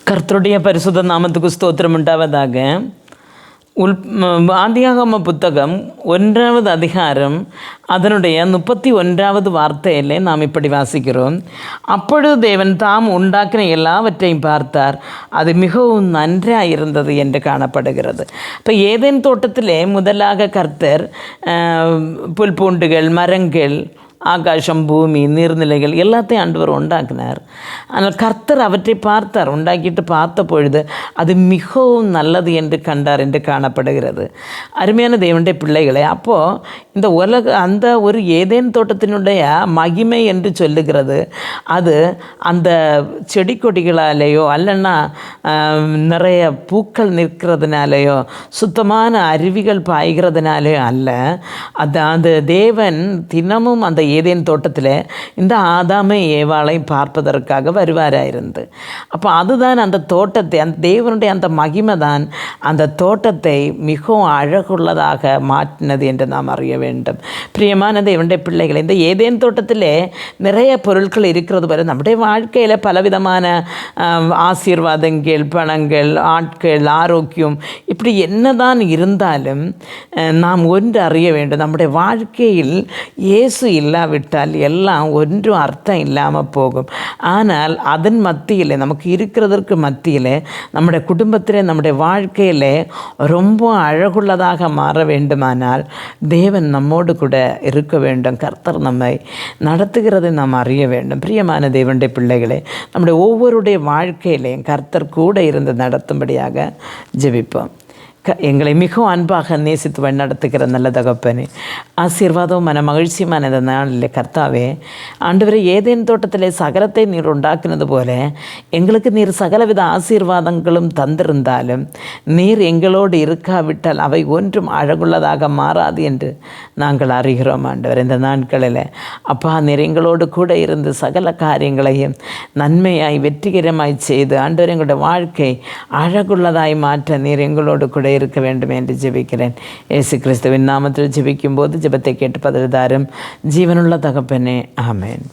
கர்த்தருடைய பரிசுத்த நாமத்துக்கு ஸ்தோத்திரம் உண்டாவதாக. ஆதியாகம புத்தகம் 1வது அதிகாரம் அதனுடைய 31வது வார்த்தையிலே நாம் இப்படி வாசிக்கிறோம். அப்பொழுது தேவன் தாம் உண்டாக்கின எல்லாவற்றையும் பார்த்தார், அது மிகவும் நன்றாக இருந்தது என்று காணப்படுகிறது. இப்போ ஏதேன் தோட்டத்திலே முதலாக கர்த்தர் புல் பூண்டுகள், மரங்கள், ஆகாசம், பூமி, நீர்நிலைகள் எல்லாத்தையும் ஆண்டவர் உண்டாக்கினார். ஆனால் கர்த்தர் அவற்றை பார்த்தார். உண்டாக்கிட்டு பார்த்த பொழுது அது மிகவும் நல்லது என்று கண்டார் என்று காணப்படுகிறது. அருமையான தேவனுடைய பிள்ளைகளே, அப்போது இந்த அந்த ஒரு ஏதேன் தோட்டத்தினுடைய மகிமை என்று சொல்லுகிறது, அது அந்த செடி கொடிகளாலேயோ அல்லன்னா நிறைய பூக்கள் நிற்கிறதுனாலேயோ சுத்தமான அருவிகள் பாய்கிறதுனாலேயோ அல்ல. அந்த தேவன் தினமும் அந்த ஏதேன் தோட்டத்தில் இந்த ஆதாமை ஏவாளை பார்ப்பதற்காக வருவாராயிருந்து. அப்போ அதுதான் அந்த தோட்டத்தை, அந்த தேவனுடைய அந்த மகிமை தான் அந்த தோட்டத்தை மிகவும் அழகுள்ளதாக மாற்றினது என்று நாம் அறிய வேண்டும். பிரியமான தேவனுடைய பிள்ளைகள், இந்த ஏதேன் தோட்டத்தில் நிறைய பொருட்கள் இருக்கிறது வரை நம்முடைய வாழ்க்கையில் பலவிதமான ஆசீர்வாதங்கள், பணங்கள், ஆட்கள், ஆரோக்கியம், இப்படி என்னதான் இருந்தாலும் நாம் ஒன்று அறிய வேண்டும். நம்முடைய வாழ்க்கையில் இயேசு இல்லாவிட்டால் எல்லாம் ஒன்றும் அர்த்தம் இல்லாமல் போகும். ஆனால் அதன் மத்தியில், நமக்கு இருக்கிறதற்கு மத்தியில், நம்முடைய குடும்பத்தில், நம்முடைய வாழ்க்கையில் ரொம்ப அழகுள்ளதாக மாற வேண்டுமானால் தேவன் நம்மோடு கூட இருக்க வேண்டும். கர்த்தர் நம்மை நடத்துகிறதை நாம் அறிய வேண்டும். பிரியமான தேவனுடைய பிள்ளைகளே, நம்முடைய ஒவ்வொருடைய வாழ்க்கையிலையும் கர்த்தர் கூட இருந்து நடத்தும்படியாக ஜெபிப்போம். எங்களை மிகவும் அன்பாக நேசித்து வழிநடத்துகிற நல்ல தகப்பனே, ஆசீர்வாதம் மன மகிழ்ச்சியுமான இந்த நாளில் கர்த்தாவே, ஆண்டவரே, ஏதேன் தோட்டத்திலே சகலத்தை நீர் உண்டாக்கினது போல எங்களுக்கு நீர் சகலவித ஆசீர்வாதங்களும் தந்திருந்தாலும் நீர் எங்களோடு இருக்காவிட்டால் அவை ஒன்றும் அழகுள்ளதாக மாறாது என்று நாங்கள் அறிகிறோம். ஆண்டவர், இந்த நாட்களில் அப்பா, நீர் எங்களோடு கூட இருந்து சகல காரியங்களையும் நன்மையாய் வெற்றிகரமாய் செய்து ஆண்டவர் எங்களுடைய வாழ்க்கை அழகுள்ளதாய் மாற்ற நீர் எங்களோடு கூட இருக்க வேண்டும் என்று ஜெபிக்கிறேன். இயேசு கிறிஸ்துவின் நாமத்தில் ஜெபிக்கும் போது ஜெபத்தை கேட்டு பதில் தாரும் ஜீவனுள்ள தகப்பனே, ஆமென்.